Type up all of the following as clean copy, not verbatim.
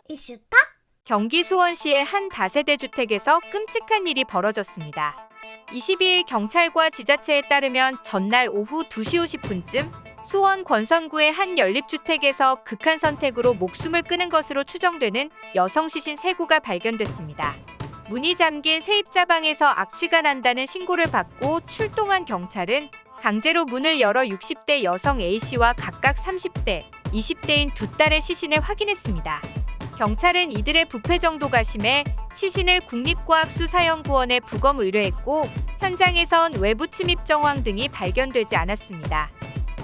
이슈타? 경기 수원시의 한 다세대 주택에서 끔찍한 일이 벌어졌습니다. 22일 경찰과 지자체에 따르면 전날 오후 2시 50분쯤 수원 권선구의 한 연립주택에서 극한 선택으로 목숨을 끊은 것으로 추정되는 여성 시신 3구가 발견됐습니다. 문이 잠긴 세입자 방에서 악취가 난다는 신고를 받고 출동한 경찰은 강제로 문을 열어 60대 여성 A씨와 각각 30대, 20대인 두 딸의 시신을 확인했습니다. 경찰은 이들의 부패 정도가 심해 시신을 국립과학수사연구원에 부검 의뢰했고 현장에선 외부 침입 정황 등이 발견되지 않았습니다.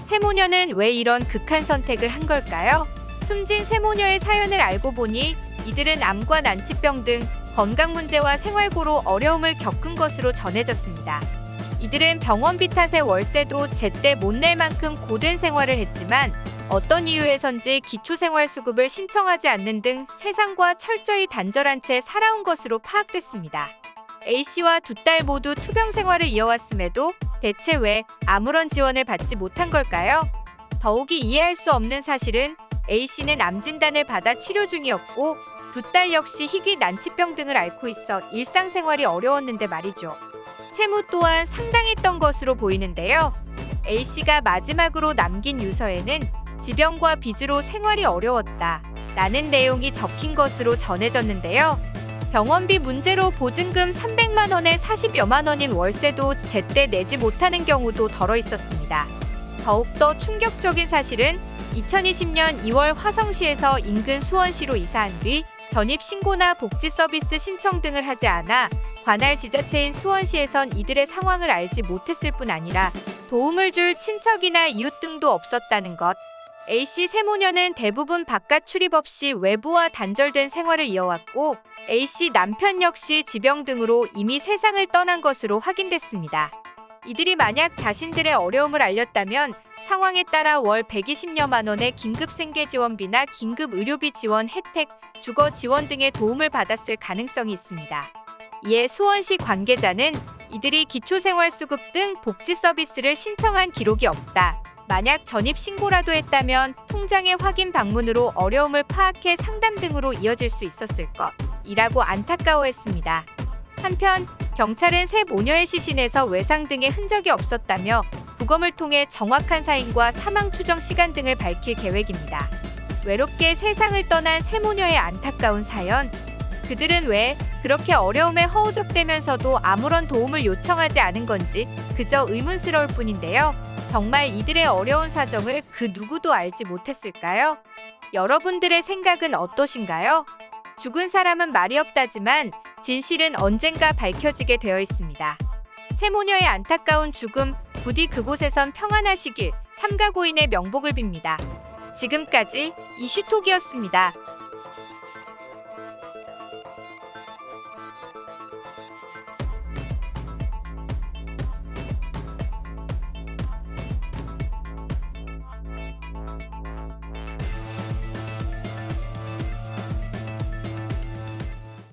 세모녀는 왜 이런 극한 선택을 한 걸까요? 숨진 세모녀의 사연을 알고 보니 이들은 암과 난치병 등 건강 문제와 생활고로 어려움을 겪은 것으로 전해졌습니다. 이들은 병원비 탓에 월세도 제때 못 낼 만큼 고된 생활을 했지만 어떤 이유에선지 기초생활수급을 신청하지 않는 등 세상과 철저히 단절한 채 살아온 것으로 파악됐습니다. A씨와 두 딸 모두 투병 생활을 이어왔음에도 대체 왜 아무런 지원을 받지 못한 걸까요? 더욱이 이해할 수 없는 사실은 A씨는 암 진단을 받아 치료 중이었고 두 딸 역시 희귀 난치병 등을 앓고 있어 일상생활이 어려웠는데 말이죠. 채무 또한 상당했던 것으로 보이는데요. A씨가 마지막으로 남긴 유서에는 지병과 빚으로 생활이 어려웠다 라는 내용이 적힌 것으로 전해졌는데요. 병원비 문제로 보증금 300만 원에 40여만 원인 월세도 제때 내지 못하는 경우도 덜어 있었습니다. 더욱더 충격적인 사실은 2020년 2월 화성시에서 인근 수원시로 이사한 뒤 전입신고나 복지서비스 신청 등을 하지 않아 관할 지자체인 수원시에선 이들의 상황을 알지 못했을 뿐 아니라 도움을 줄 친척이나 이웃 등도 없었다는 것. A씨 세모녀는 대부분 바깥 출입 없이 외부와 단절된 생활을 이어왔고 A씨 남편 역시 지병 등으로 이미 세상을 떠난 것으로 확인됐습니다. 이들이 만약 자신들의 어려움을 알렸다면 상황에 따라 월 120여만 원의 긴급 생계지원비나 긴급 의료비 지원 혜택, 주거 지원 등의 도움을 받았을 가능성이 있습니다. 이에 수원시 관계자는 이들이 기초생활수급 등 복지 서비스를 신청한 기록이 없다. 만약 전입신고라도 했다면 통장의 확인 방문으로 어려움을 파악해 상담 등으로 이어질 수 있었을 것이라고 안타까워했습니다. 한편 경찰은 세 모녀의 시신에서 외상 등의 흔적이 없었다며 부검을 통해 정확한 사인과 사망 추정 시간 등을 밝힐 계획입니다. 외롭게 세상을 떠난 세 모녀의 안타까운 사연. 그들은 왜 그렇게 어려움에 허우적대면서도 아무런 도움을 요청하지 않은 건지 그저 의문스러울 뿐인데요. 정말 이들의 어려운 사정을 그 누구도 알지 못했을까요? 여러분들의 생각은 어떠신가요? 죽은 사람은 말이 없다지만 진실은 언젠가 밝혀지게 되어 있습니다. 세모녀의 안타까운 죽음, 부디 그곳에선 평안하시길 삼가고인의 명복을 빕니다. 지금까지 이슈톡이었습니다.